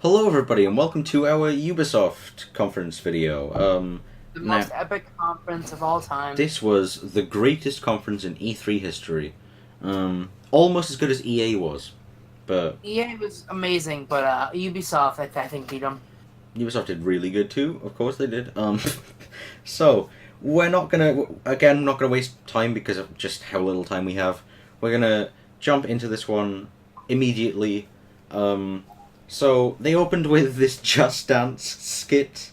Hello everybody and welcome to our Ubisoft conference video. The Now, most epic conference of all time. this was the greatest conference in E3 history. Almost as good as EA was, but EA was amazing, but Ubisoft, I think, beat them. Ubisoft did really good too, of course they did. So, we're not gonna waste time because of just how little time we have. We're gonna jump into this one immediately. So, they opened with this Just Dance skit.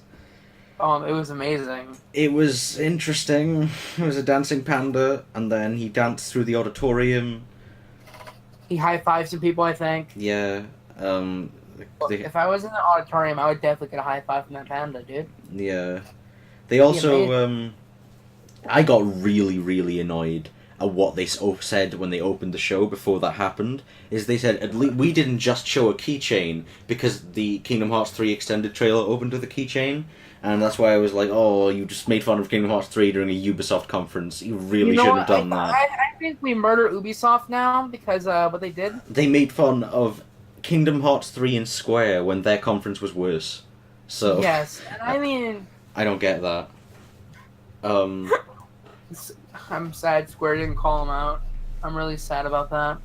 It was amazing. It was interesting. It was a dancing panda, and then he danced through the auditorium. He high-fived some people, I think. Yeah. Look, if I was in the auditorium, I would definitely get a high-five from that panda, dude. Yeah. They also, I got really, really annoyed at what they said when they opened the show before that happened. Is they said, at least we didn't just show a keychain because the Kingdom Hearts 3 extended trailer opened with a keychain. And that's why I was like, oh, you just made fun of Kingdom Hearts 3 during a Ubisoft conference. You really shouldn't have done that. I think we murder Ubisoft now because what they did. They made fun of Kingdom Hearts 3 and Square when their conference was worse. So Yes, and I mean, I don't get that. I'm sad Square didn't call him out. I'm really sad about that.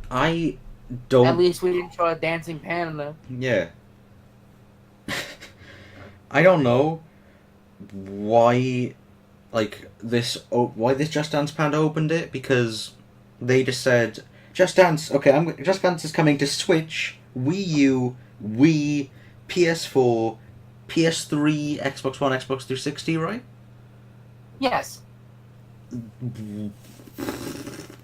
I don't. At least we didn't show a dancing panda. Yeah. I don't know why, why this Just Dance Panda opened it, because they just said, Just Dance, okay, Just Dance is coming to Switch, Wii U, Wii, PS4, PS3, Xbox One, Xbox 360, right? Yes.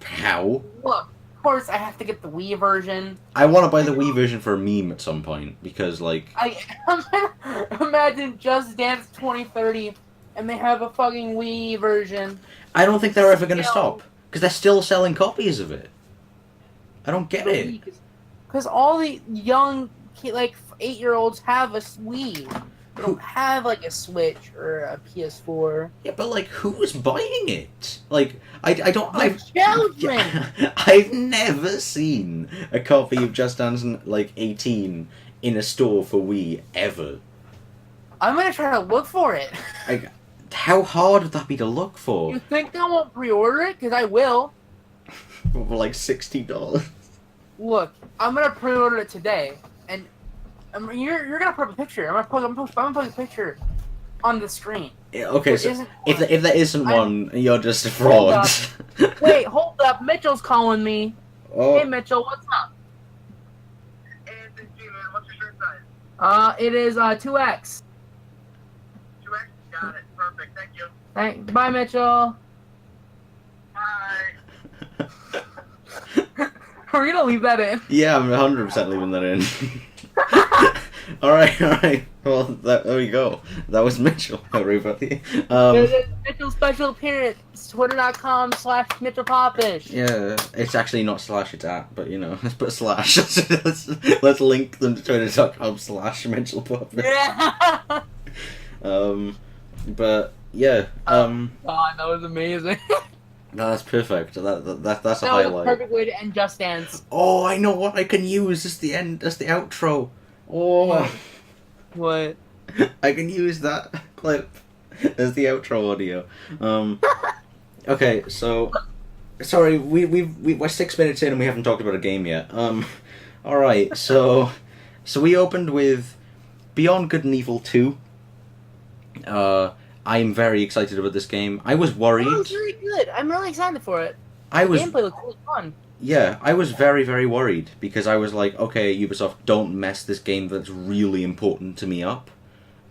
How? Look, of course I have to get the Wii version. I want to buy the Wii version for a meme at some point, because, I imagine Just Dance 2030 and they have a fucking Wii version. I don't think they're ever going to stop, because they're still selling copies of it. I don't get it. Because all the young, 8-year-olds have a Wii. They don't have, a Switch or a PS4. Yeah, but, who's buying it? I don't... Children! I've never seen a copy of Just Dance, 18 in a store for Wii, ever. I'm gonna try to look for it. How hard would that be to look for? You think I won't pre-order it? Because I will. For, $60. Look, I'm gonna pre-order it today, and you're gonna put up a picture. I'm gonna post a picture on the screen. Yeah, okay, so if there isn't one, you're just a fraud. Wait, hold up. Mitchell's calling me. Oh. Hey, Mitchell, what's up? Hey, it's G, man. What's your shirt size? It is 2X. 2X? Got it. Perfect. Thank you. Bye, Mitchell. Bye. Are we gonna leave that in? Yeah, I'm 100% leaving that in. Alright. Well, there we go. That was Mitchell, everybody. There's a Mitchell special appearance. Twitter.com/Mitchell Popish. Yeah, it's actually not slash, it's at, but let's put slash. let's link them to twitter.com/Mitchell Popish. Yeah. But yeah, God, that was amazing. no, that's perfect. That's a That was a highlight. perfect way to end Just Dance. Oh, I know what I can use as the end, as the outro. Oh, What? I can use that clip as the outro audio. Okay, so sorry, we're 6 minutes in and we haven't talked about a game yet. All right, so we opened with Beyond Good and Evil 2. I'm very excited about this game. I was worried. Oh, it's really good. I'm really excited for it. I was Gameplay looks really fun. Yeah, I was very, very worried because I was like, okay, Ubisoft, don't mess this game that's really important to me up.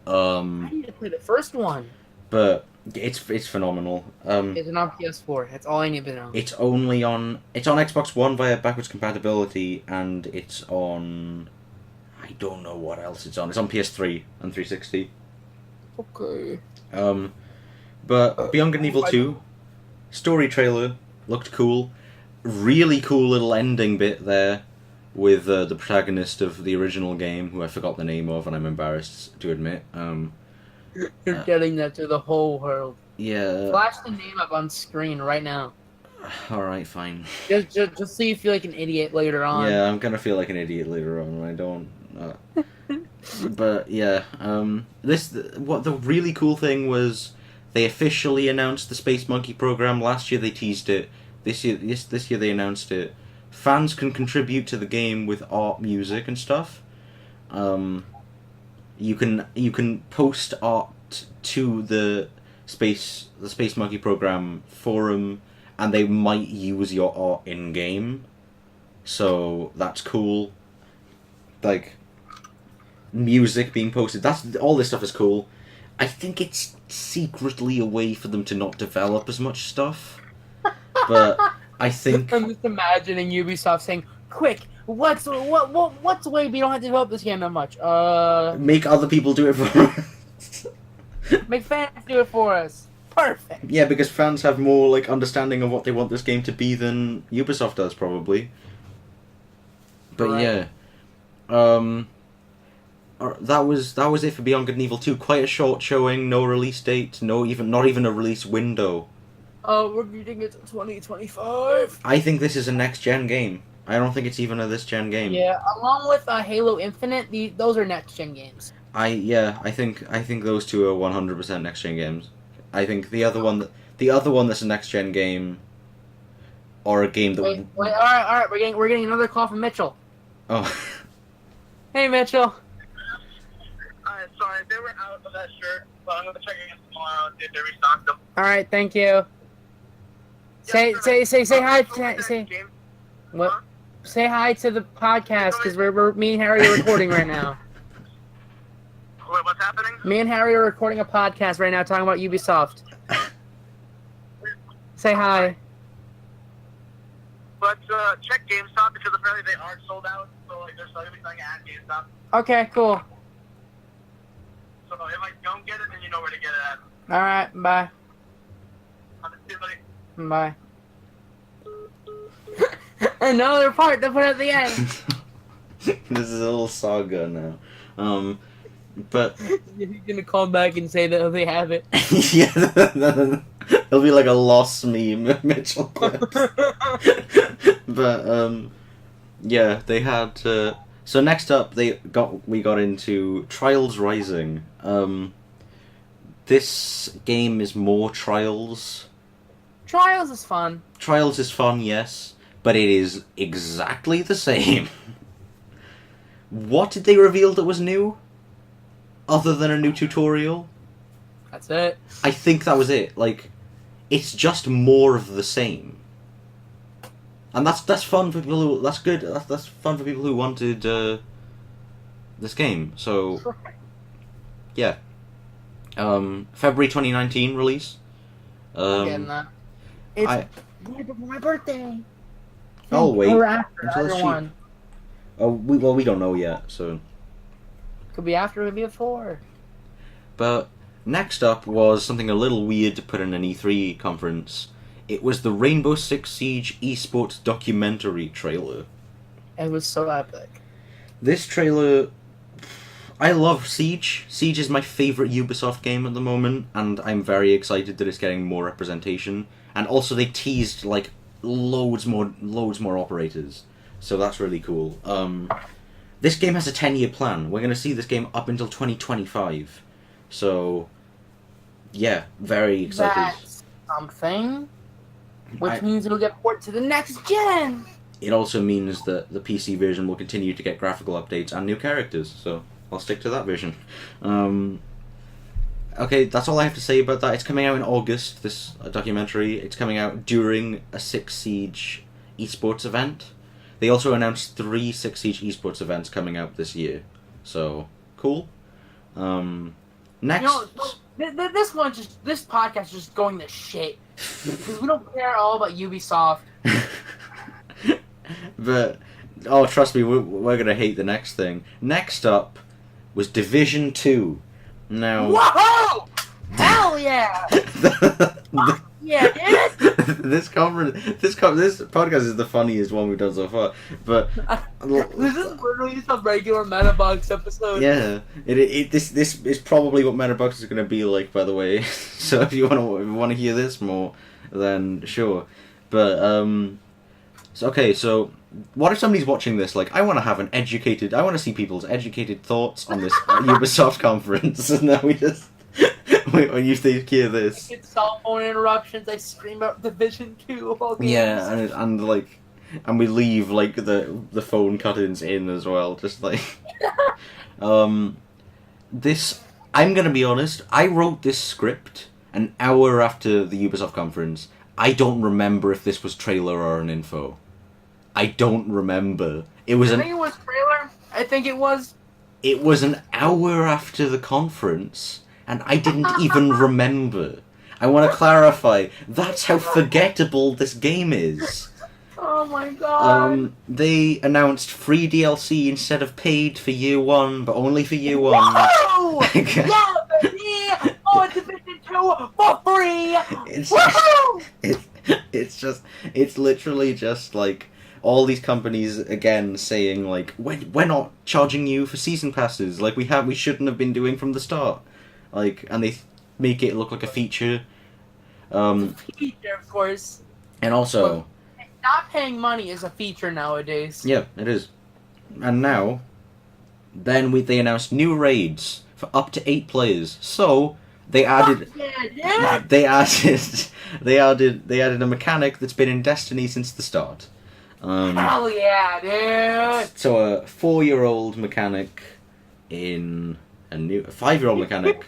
I need to play the first one. But it's phenomenal. It's on PS4. That's all I need to know. It's on Xbox One via backwards compatibility, and it's on, I don't know what else it's on. It's on PS3 and 360. Okay. But Beyond Good and Evil 2 story trailer looked cool. Really cool little ending bit there with the protagonist of the original game, who I forgot the name of, and I'm embarrassed to admit. You're getting that to the whole world. Yeah. Flash the name up on screen right now. Alright, fine. Just so you feel like an idiot later on. Yeah, I'm gonna feel like an idiot later on when I don't But yeah, what the really cool thing was, they officially announced the Space Monkey program. Last year they teased it. This year they announced it. Fans can contribute to the game with art, music, and stuff. You can post art to the Space Monkey program forum, and they might use your art in game. So that's cool. Like, music being posted. All this stuff is cool. I think it's secretly a way for them to not develop as much stuff. But I think I'm just imagining Ubisoft saying, "Quick, what's the way we don't have to develop this game that much? make other people do it for us. Make fans do it for us. Perfect." Yeah, because fans have more like understanding of what they want this game to be than Ubisoft does, probably. But Right. yeah, that was it for Beyond Good and Evil 2. Quite a short showing, no release date, not even a release window. Oh, we're getting it to 2025. I think this is a next gen game. I don't think it's even a this gen game. Yeah, along with Halo Infinite, those are next gen games. I think those two are 100% next gen games. I think the other one that's a next gen game, or a game that Wait, all right, we're getting another call from Mitchell. oh. Hey, Mitchell. Sorry, they were out of that shirt, but I'm gonna check again tomorrow and see if they restocked them. All right, thank you. Say hi. Say what? Huh? Say hi to the podcast because me and Harry are recording right now. Wait, what's happening? Me and Harry are recording a podcast right now talking about Ubisoft. Say hi. Let's check GameStop because apparently they are sold out. So like they're still gonna be selling at GameStop. Okay, cool. So if I don't get it, then you know where to get it at. All right, bye. See you, buddy. Bye. Another part to put at the end. This is a little saga now. But He's gonna call back and say that they have it. yeah, it'll be like a lost meme, Mitchell clips. But yeah, they had. So next up, we got into Trials Rising. This game is more Trials. Trials is fun. Trials is fun, yes, but it is exactly the same. What did they reveal that was new? Other than a new tutorial? That's it. I think that was it. Like, it's just more of the same. And that's fun for people who... That's good. That's fun for people who wanted this game. So, yeah. February 2019 release. I'm getting that. It's I- right before my birthday. I'll wait Or after, until it's either cheap. one. Oh, we don't know yet, so... Could be after, could be before. But next up was something a little weird to put in an E3 conference. It was the Rainbow Six Siege esports documentary trailer. It was so epic. This trailer... I love Siege. Siege is my favourite Ubisoft game at the moment, and I'm very excited that it's getting more representation. And also they teased, like, loads more operators. So that's really cool. This game has a 10-year plan. We're going to see this game up until 2025. So, yeah, very excited. That's something. Which means it'll get ported to the next gen. It also means that the PC version will continue to get graphical updates and new characters. So, I'll stick to that vision. Okay, that's all I have to say about that. It's coming out in August, this documentary. It's coming out during a Six Siege esports event. They also announced 3 Six Siege esports events coming out this year. So, cool. Next... You know, this podcast is just going to shit. Because we don't care all about Ubisoft. But, oh, trust me, we're going to hate the next thing. Next up was Division 2. Now... Whoa! Hell yeah! Yeah, dude! This podcast is the funniest one we've done so far. But This is literally just a regular Metabox episode. yeah, this is probably what Metabox is going to be like. By the way, so if you want to hear this more, then sure. But so what if somebody's watching this, like, I want to see people's educated thoughts on this Ubisoft conference, and then we just, when you hear this. I get cell phone interruptions, I scream out Division 2 of all games. Yeah, and we leave, like, the phone cut-ins in as well, just like, this, I'm gonna be honest, I wrote this script an hour after the Ubisoft conference. I don't remember if this was trailer or an info. I don't remember. I think it was trailer. I think it was. It was an hour after the conference, and I didn't even remember. I want to clarify, that's how forgettable this game is. Oh my god. They announced free DLC instead of paid for year 1, but only for year 1. Whoa! Yeah, baby! Oh, Division 2 for free! It's literally just like all these companies again saying like we're not charging you for season passes like we shouldn't have been doing from the start, like, and they make it look like a feature. Feature, of course. And also, not paying money is a feature nowadays. yeah, it is. And now, then they announced new raids for up to 8 players. So they added, they added a mechanic that's been in Destiny since the start. Hell yeah, dude! So a 4-year-old mechanic in a new 5-year-old mechanic.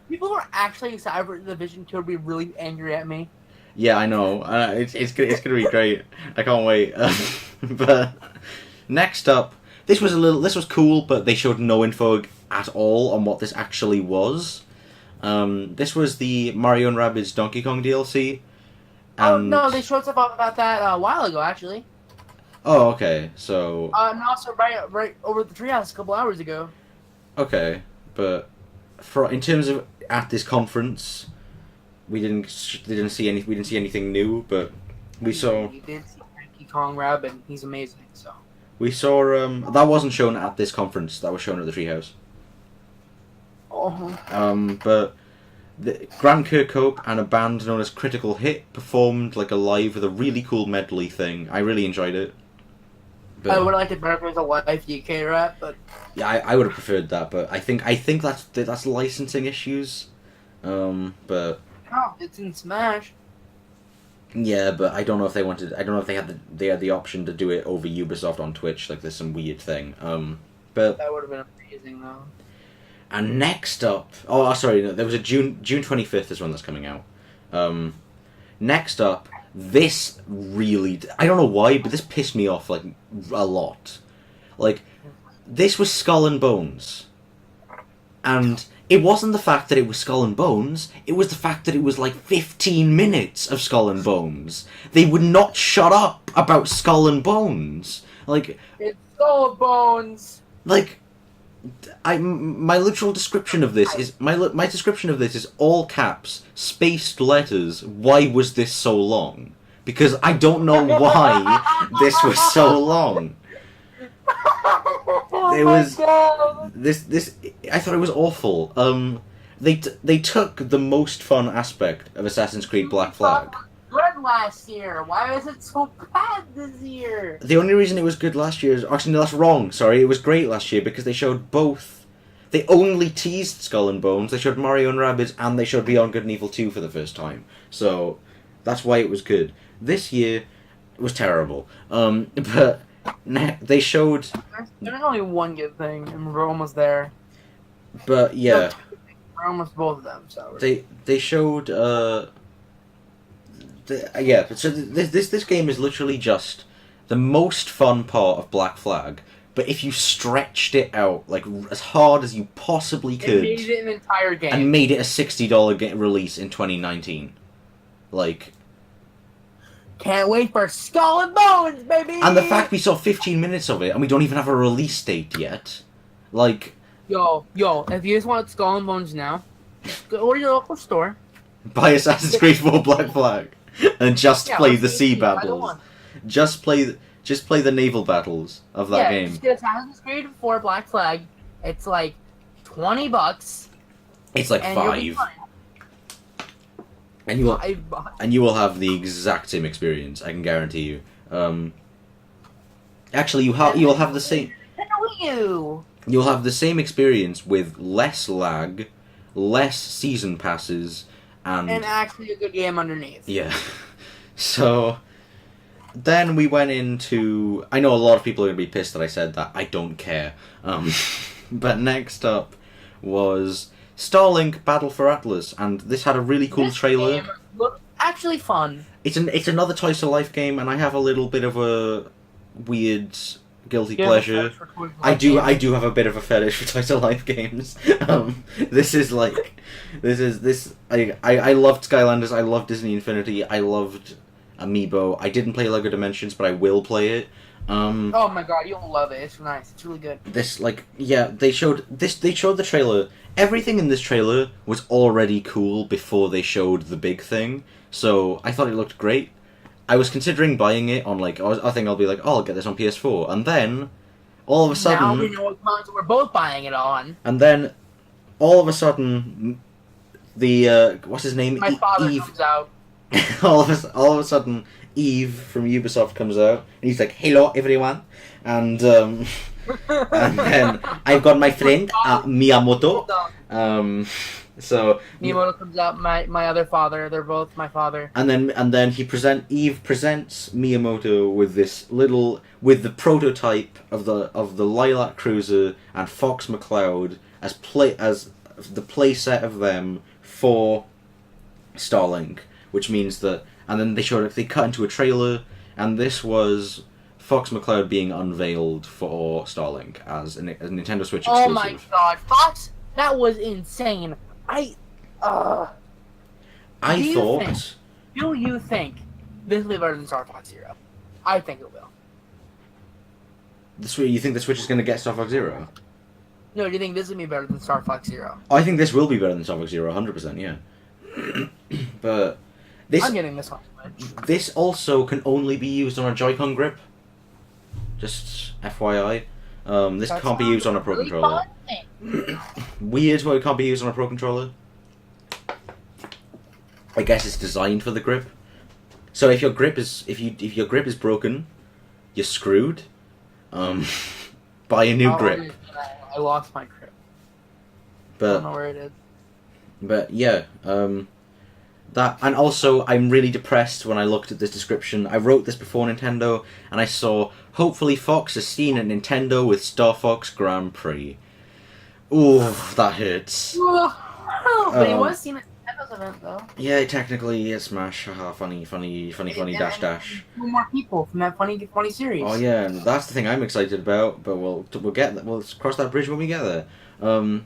People who are actually excited for Division 2 would be really angry at me. Yeah, I know. It's gonna be great. I can't wait. But next up, this was cool, but they showed no info at all on what this actually was. This was the Mario and Rabbids Donkey Kong DLC. Oh no, they showed stuff about that a while ago, actually. Oh, okay. So. And also right over the treehouse a couple hours ago. Okay, but in terms of at this conference, we didn't see anything new, but we saw. We did see Donkey Kong Rabbit. He's amazing. So. We saw that wasn't shown at this conference. That was shown at the treehouse. Oh. But Grant Kirkhope and a band known as Critical Hit performed like a live with a really cool medley thing. I really enjoyed it. But, I would have liked it better if it was a live UK rap, but yeah, I would have preferred that. But I think that's licensing issues. But no, it's in Smash. yeah, but I don't know if they wanted. I don't know if they had the option to do it over Ubisoft on Twitch. Like there's some weird thing. But that would have been amazing though. And next up, sorry, no, there was a June 25th is when that's coming out. Next up, this really, I don't know why, but this pissed me off like a lot. Like, this was Skull and Bones, and it wasn't the fact that it was Skull and Bones. It was the fact that it was like 15 minutes of Skull and Bones. They would not shut up about Skull and Bones. Like, it's Skull and Bones. Like. My literal description of this is my description of this is all caps, spaced letters. Why was this so long? Because I don't know why this was so long. It was this. I thought it was awful. They took the most fun aspect of Assassin's Creed Black Flag. Good last year. Why is it so bad this year? The only reason it was good last year is actually no, that's wrong. Sorry, it was great last year because they showed both. They only teased Skull and Bones. They showed Mario and Rabbids, and they showed Beyond Good and Evil 2 for the first time. So that's why it was good. This year it was terrible. But they showed. There's only one good thing, and we're almost there. But yeah, we're almost both of them. So they showed. Yeah, so this game is literally just the most fun part of Black Flag, but if you stretched it out like as hard as you possibly could, it made it an entire game and made it a $60 release in 2019, like. Can't wait for Skull and Bones, baby! And the fact we saw 15 minutes of it and we don't even have a release date yet, like. Yo, if you just want Skull and Bones now, go to your local store. Buy Assassin's Creed 4 Black Flag. And play the sea battles. Just play the naval battles of that game. Just get Assassin's Creed 4 Black Flag. It's like $20. It's like $5. And you will have the exact same experience. I can guarantee you. Actually, you'll have the same. You. You'll have the same experience with less lag, less season passes, and actually a good game underneath. yeah. So then we went into. I know a lot of people are gonna be pissed that I said that. I don't care. But next up was Starlink Battle for Atlas, and this had a really cool This trailer. game looked actually fun. It's another Toys to Life game, and I have a little bit of a weird guilty pleasure. I do have a bit of a fetish for Toys to Life games. This is like I loved Skylanders, I loved Disney Infinity, I loved Amiibo. I didn't play Lego Dimensions, but I will play it. Oh my god, you'll love it. It's nice. It's really good. They showed the trailer. Everything in this trailer was already cool before they showed the big thing. So I thought it looked great. I was considering buying it on I think I'll be like, oh, I'll get this on PS4, and then all of a sudden now we know what console we're both buying it on. And then all of a sudden the what's his name? My father Eve. comes out. all of a sudden Eve from Ubisoft comes out, and he's like, "Hello, everyone," and and then I've got my friend Miyamoto. So Miyamoto comes out. My other father. They're both my father. And then Eve presents Miyamoto with the prototype of the Lilac Cruiser and Fox McCloud as the play set of them for Starlink, which means that. And then they cut into a trailer, and this was Fox McCloud being unveiled for Starlink as a Nintendo Switch exclusive. Oh my god, Fox! That was insane. Do you think this will be better than Star Fox Zero? I think it will. You think the Switch is going to get Star Fox Zero? No, do you think this will be better than Star Fox Zero? I think this will be better than Star Fox Zero, 100%, yeah. But I'm getting this one. This also can only be used on a Joy-Con grip. Just FYI. This can't be used on a Pro Controller. Weird how it can't be used on a Pro Controller. I guess it's designed for the grip. So if your grip is broken, you're screwed. Buy a new grip. I lost my grip. I don't know where it is. But yeah, and also I'm really depressed when I looked at this description. I wrote this before Nintendo, and I saw, hopefully Fox is seen at Nintendo with Star Fox Grand Prix. Ooh, that hurts. But he was seen at Nintendo's event, though. Yeah, technically it's Smash. Haha, funny, dash dash. Two more people from that funny series. Oh yeah, and that's the thing I'm excited about. But we'll cross that bridge when we get there.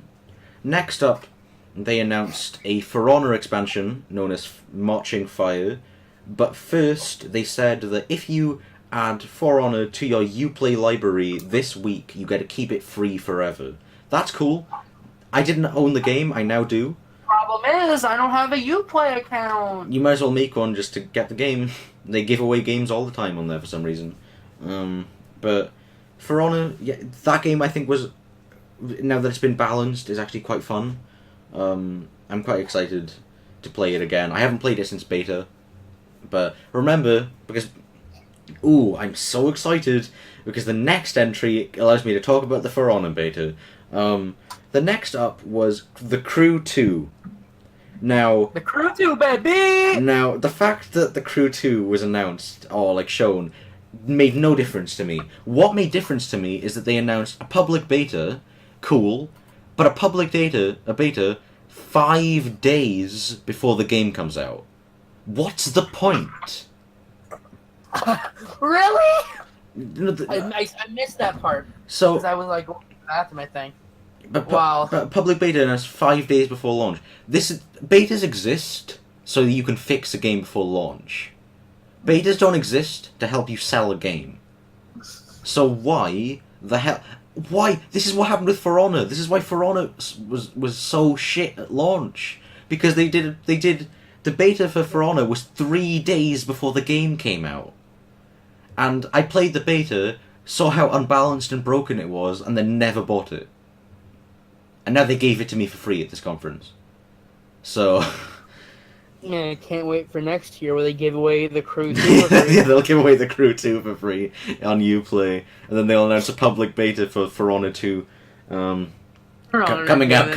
Next up, they announced a For Honor expansion known as Marching Fire. But first, they said that if you add For Honor to your Uplay library this week, you get to keep it free forever. That's cool. I didn't own the game, I now do. Problem is, I don't have a Uplay account. You might as well make one just to get the game. They give away games all the time on there for some reason. But For Honor, yeah, that game I think was, now that it's been balanced, is actually quite fun. I'm quite excited to play it again. I haven't played it since beta, but remember, because I'm so excited because the next entry allows me to talk about the For Honor beta. The next up was The Crew 2. Now, The Crew 2, baby! Now, the fact that The Crew 2 was announced, or shown, made no difference to me. What made difference to me is that they announced a public beta, cool, but a beta 5 days before the game comes out. What's the point? Really? I missed that part. So, because I was going to the bathroom, I think. But wow. Public beta announced 5 days before launch. Betas exist so that you can fix a game before launch. Betas don't exist to help you sell a game. So why the hell? Why? This is what happened with For Honor. This is why For Honor was so shit at launch, because they did the beta for Honor was 3 days before the game came out, and I played the beta, saw how unbalanced and broken it was, and then never bought it. And now they gave it to me for free at this conference. So, Yeah, can't wait for next year where they give away the Crew 2 for Yeah, free. they'll give away the Crew 2 for free on Uplay, and then they'll announce a public beta for Honor 2, coming out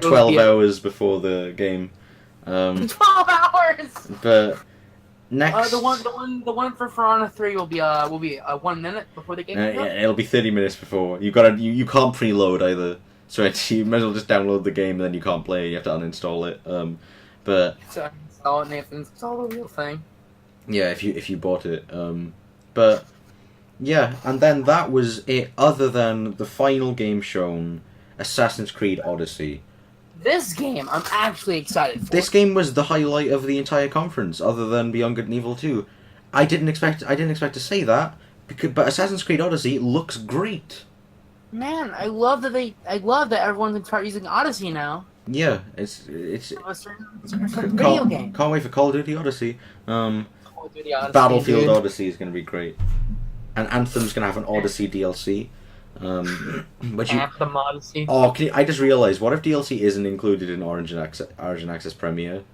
12 hours before the game. 12 hours. But next, The one for Honor 3 will be 1 minute before the game. yeah, it'll be 30 minutes before. You can't preload either, so you might as well just download the game and then you can't play. You have to uninstall it. But So install it, Nathan. It's all the real thing. yeah, if you bought it. But yeah, and then that was it. Other than the final game shown, Assassin's Creed Odyssey. This game, I'm actually excited for. This game was the highlight of the entire conference, other than Beyond Good and Evil 2. I didn't expect to say that, but Assassin's Creed Odyssey looks great. Man, I love that everyone can start using Odyssey now. Yeah, it's It's a video game. Can't wait for Call of Duty Odyssey. Call of Duty Odyssey, Battlefield dude. Odyssey is going to be great, and Anthem's going to have an Odyssey DLC. Which you, Anthem Odyssey. oh, I just realized, what if DLC isn't included in Origin Access Premier?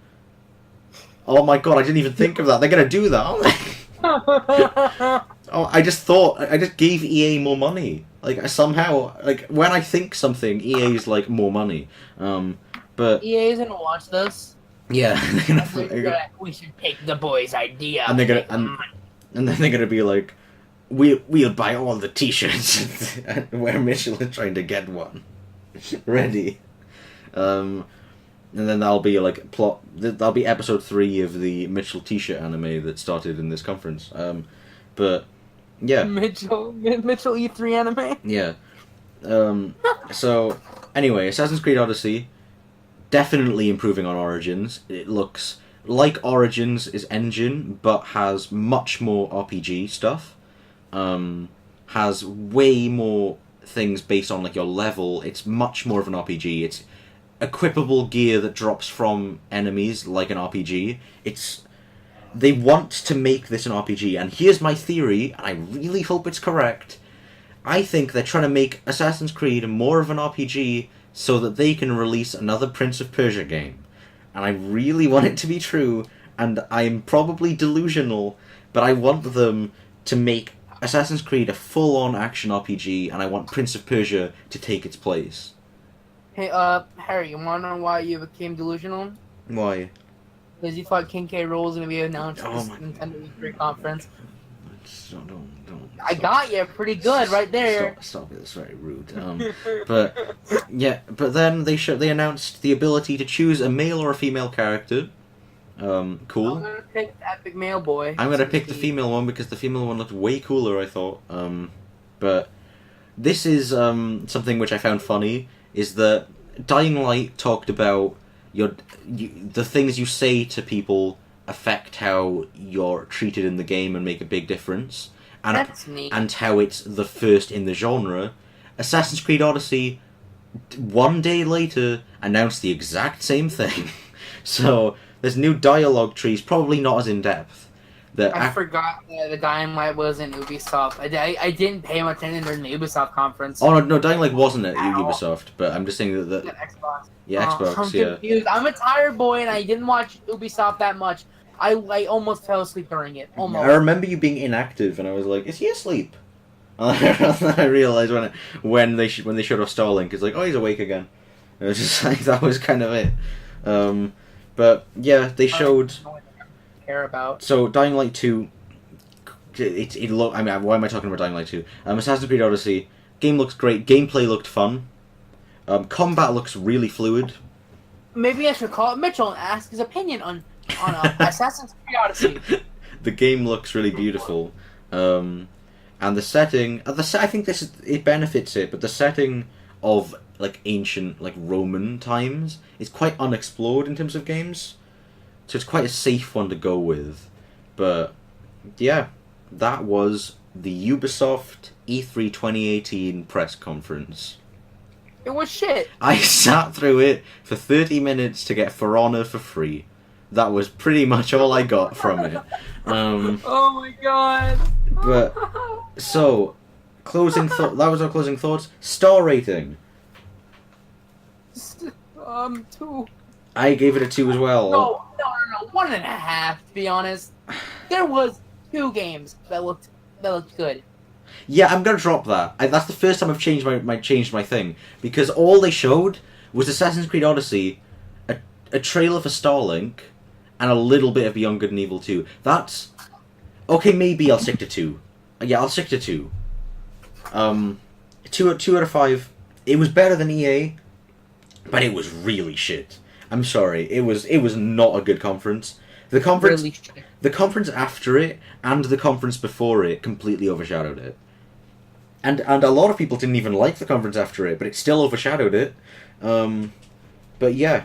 Oh my god, I didn't even think of that. They're gonna do that, aren't they? Oh, I just gave EA more money. Like, somehow, like, when I think something, EA's like, more money. But EA's gonna watch this. yeah, We should take the boys' idea. and they're gonna and then they're gonna be like, we'll buy all the T-shirts where Mitchell is trying to get one ready. And then that'll be like that'll be episode 3 of the Mitchell T-shirt anime that started in this conference. But yeah, Mitchell E3 anime. yeah. So anyway, Assassin's Creed Odyssey definitely improving on Origins. It looks like Origins' engine, but has much more RPG stuff. Has way more things based on like your level. It's much more of an RPG. It's equipable gear that drops from enemies like an RPG. They want to make this an RPG, and here's my theory, and I really hope it's correct. I think they're trying to make Assassin's Creed more of an RPG so that they can release another Prince of Persia game. And I really want it to be true, and I'm probably delusional, but I want them to make Assassin's Creed a full-on action RPG, and I want Prince of Persia to take its place. Hey, Harry, you wanna know why you became delusional? Why? Because you thought King K. Rool was gonna be announced at Oh this my Nintendo E3 conference. Don't. I got you pretty good right there. Stop it! That's very rude. But yeah, but then they announced the ability to choose a male or a female character. Cool. I'm gonna pick the Epic Male Boy. I'm gonna pick the female one because the female one looked way cooler, I thought. But this is something which I found funny, is that Dying Light talked about the things you say to people affect how you're treated in the game and make a big difference. And, That's neat. and how it's the first in the genre. Assassin's Creed Odyssey, 1 day later, announced the exact same thing. So there's new dialogue trees, probably not as in depth. I forgot that the Dying Light was in Ubisoft. I didn't pay much attention during the Ubisoft conference. Oh no, Dying Light wasn't at At all. Ubisoft, but I'm just saying that The Xbox. yeah, Xbox, I'm yeah. confused. I'm a tired boy and I didn't watch Ubisoft that much. I almost fell asleep during it. Almost. I remember you being inactive, and I was like, "Is he asleep?" And then I realized when they showed off Starlink, it's like, "Oh, he's awake again." It was just like that was kind of it. But yeah, they showed. Care about. So Dying Light 2, it look. I mean, why am I talking about Dying Light 2? Assassin's Creed Odyssey game looks great. Gameplay looked fun. Combat looks really fluid. Maybe I should call Mitchell and ask his opinion on Assassin's Creed Odyssey. The game looks really beautiful, and the setting. I think it benefits it, but the setting of like ancient like Roman times is quite unexplored in terms of games, so it's quite a safe one to go with. But yeah, that was the Ubisoft E3 2018 press conference. It was shit. I sat through it for 30 minutes to get For Honor for free. That was pretty much all I got from it. Oh my god. But so, that was our closing thoughts. Star rating. 2. I gave it a 2 as well. No, 1.5. To be honest, there was 2 games that looked good. Yeah, I'm gonna drop that. That's the first time I've changed my thing, because all they showed was Assassin's Creed Odyssey, a trailer for Starlink, and a little bit of Beyond Good and Evil 2. That's okay. Maybe I'll stick to 2. Yeah, I'll stick to 2. 2 out of 5. It was better than EA, but it was really shit. I'm sorry. It was not a good conference. The conference after it and the conference before it completely overshadowed it. And a lot of people didn't even like the conference after it, but it still overshadowed it. But yeah,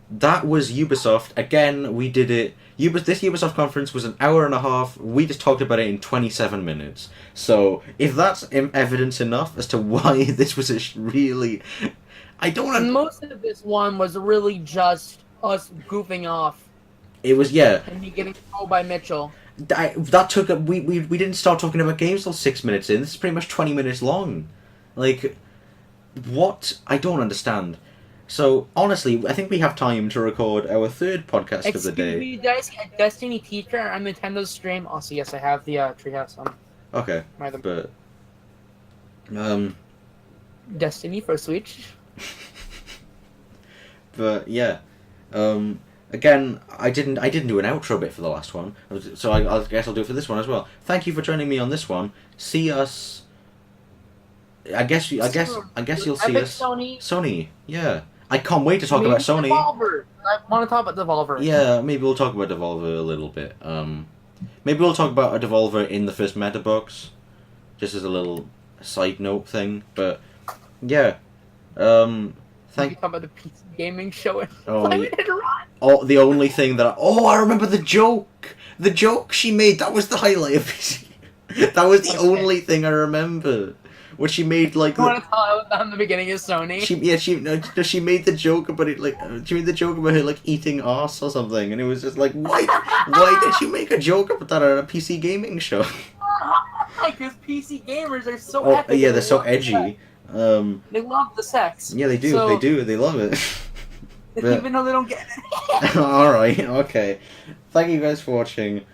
that was Ubisoft. Again, we did it. This Ubisoft conference was an hour and a half. We just talked about it in 27 minutes. So if that's evidence enough as to why this was really... Most of this one was really just us goofing off. It was, yeah. And me getting told by Mitchell. That took... We didn't start talking about games till 6 minutes in. This is pretty much 20 minutes long. Like, what? I don't understand. So, honestly, I think we have time to record our 3rd podcast of the day. Excuse me, you guys, a Destiny teacher on Nintendo's stream. Also, yes, I have the Treehouse on. Okay, but... Destiny for Switch. But, yeah. Again, I didn't do an outro bit for the last one, so I guess I'll do it for this one as well. Thank you for joining me on this one. See us... I guess you'll see us... Sony, yeah. I can't wait to talk about Sony. Devolver. I want to talk about Devolver. Yeah, maybe we'll talk about Devolver a little bit. Maybe we'll talk about a Devolver in the first meta box, just as a little side note thing. But yeah, Talk about the PC gaming show. The only thing that I remember the joke. The joke she made, that was the highlight of PC. That was the only thing I remember. Where she made like. You want to tell about the beginning of Sony? She made the joke about it she made the joke about her like eating arse or something, and it was just like why did she make a joke about that at a PC gaming show? Because PC gamers are so epic. Yeah, they're so edgy. They love the sex. Yeah, they do. So, They love it. Even though they don't get it. Alright, okay. Thank you guys for watching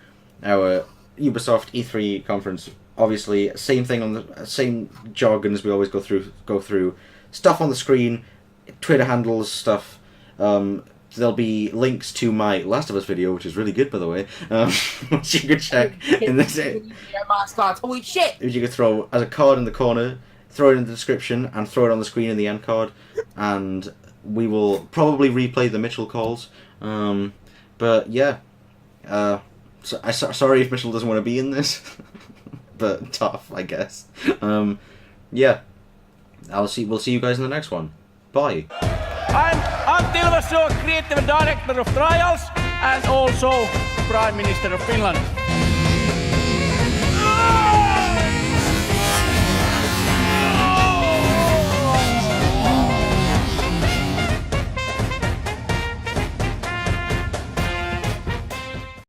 our Ubisoft E3 conference. Obviously, same thing on the same jargon as we always go through. Stuff on the screen, Twitter handles, stuff. There'll be links to my Last of Us video, which is really good, by the way. Which you could check in this. Mascots, holy shit! Which you could throw as a card in the corner, throw it in the description, and throw it on the screen in the end card. And we will probably replay the Mitchell calls. But yeah, sorry if Mitchell doesn't want to be in this. But tough, I guess. Yeah. We'll see you guys in the next one. Bye. I'm Tilvaso, creative director of Trials and also Prime Minister of Finland.